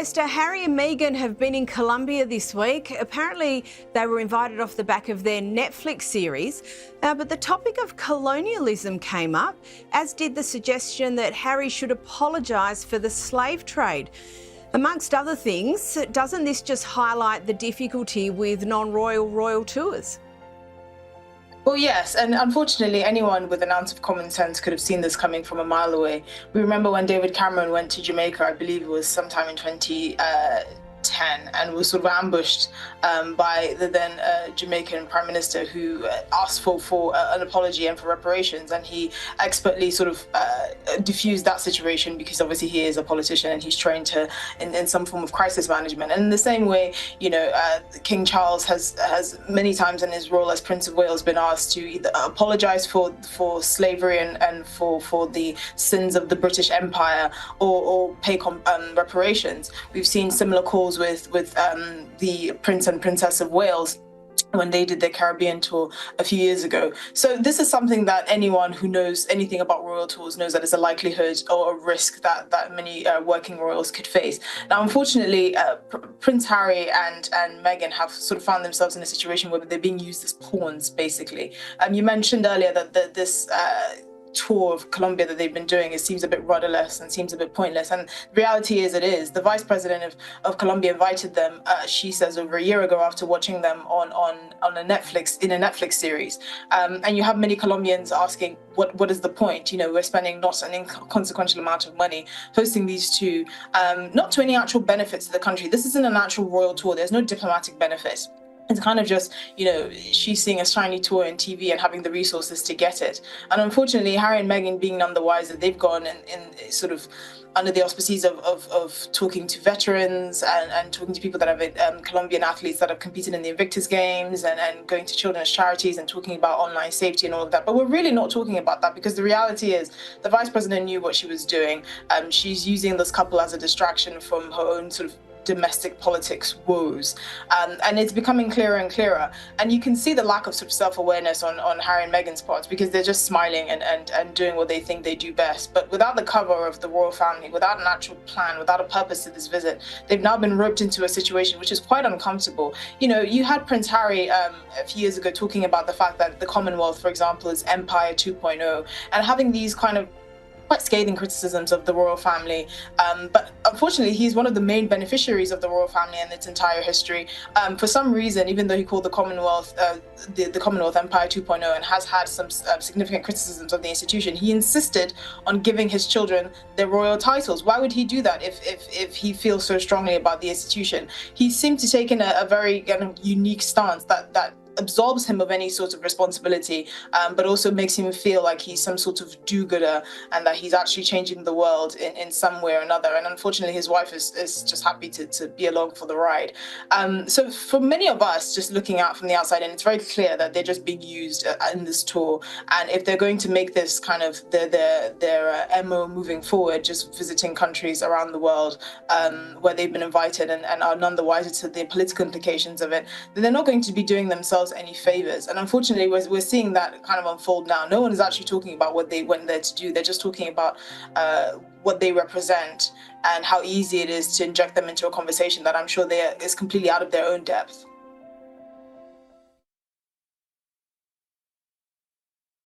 Esther, Harry and Meghan have been in Colombia this week. Apparently, they were invited off the back of their Netflix series. But the topic of colonialism came up, as did the suggestion that Harry should apologise for the slave trade. Amongst other things, doesn't this just highlight the difficulty with non-royal royal tours? Well, yes, and unfortunately, anyone with an ounce of common sense could have seen this coming from a mile away. We remember when David Cameron went to Jamaica, I believe it was sometime in 2010, and was sort of ambushed by the then Jamaican Prime Minister, who asked for an apology and for reparations, and he expertly sort of diffused that situation because obviously he is a politician and he's trained to in some form of crisis management. And in the same way, you know, King Charles has many times in his role as Prince of Wales been asked to either apologize for slavery and for the sins of the British Empire or pay reparations. We've seen similar calls with the Prince and Princess of Wales when they did their Caribbean tour a few years ago. So this is something that anyone who knows anything about royal tours knows that it's a likelihood or a risk that many working royals could face. Now, unfortunately, Prince Harry and Meghan have sort of found themselves in a situation where they're being used as pawns, basically. You mentioned earlier that this tour of Colombia that they've been doing, it seems a bit rudderless and seems a bit pointless, and the reality is it is. The vice president of Colombia invited them, she says, over a year ago after watching them on a Netflix series, and you have many Colombians asking what is the point. You know, we're spending not an inconsequential amount of money hosting these two, not to any actual benefits to the country. This isn't an actual royal tour. There's no diplomatic benefit. It's kind of just, you know, she's seeing a shiny tour on TV and having the resources to get it. And unfortunately, Harry and Meghan being none the wiser, they've gone in sort of under the auspices of talking to veterans and talking to people that have Colombian athletes that have competed in the Invictus Games and going to children's charities and talking about online safety and all of that. But we're really not talking about that because the reality is the vice president knew what she was doing. She's using this couple as a distraction from her own sort of domestic politics woes, and it's becoming clearer and clearer, and you can see the lack of sort of self-awareness on Harry and Meghan's part, because they're just smiling and doing what they think they do best. But without the cover of the royal family, without an actual plan, without a purpose to this visit, they've now been roped into a situation which is quite uncomfortable. You know, you had Prince Harry a few years ago talking about the fact that the Commonwealth, for example, is Empire 2.0, and having these kind of quite scathing criticisms of the royal family, but unfortunately he's one of the main beneficiaries of the royal family and its entire history. For some reason, even though he called the Commonwealth the Commonwealth Empire 2.0 and has had some significant criticisms of the institution, he insisted on giving his children their royal titles. Why would he do that if he feels so strongly about the institution? He seemed to take in a very kind of unique stance that absolves him of any sort of responsibility, but also makes him feel like he's some sort of do-gooder and that he's actually changing the world in some way or another. And unfortunately, his wife is just happy to be along for the ride. So for many of us, just looking out from the outside, and it's very clear that they're just being used in this tour. And if they're going to make this kind of their MO moving forward, just visiting countries around the world where they've been invited and are none the wiser to the political implications of it, then they're not going to be doing themselves any favors. And unfortunately, we're seeing that kind of unfold now. No one is actually talking about what they went there to do. They're just talking about what they represent and how easy it is to inject them into a conversation that I'm sure is completely out of their own depth.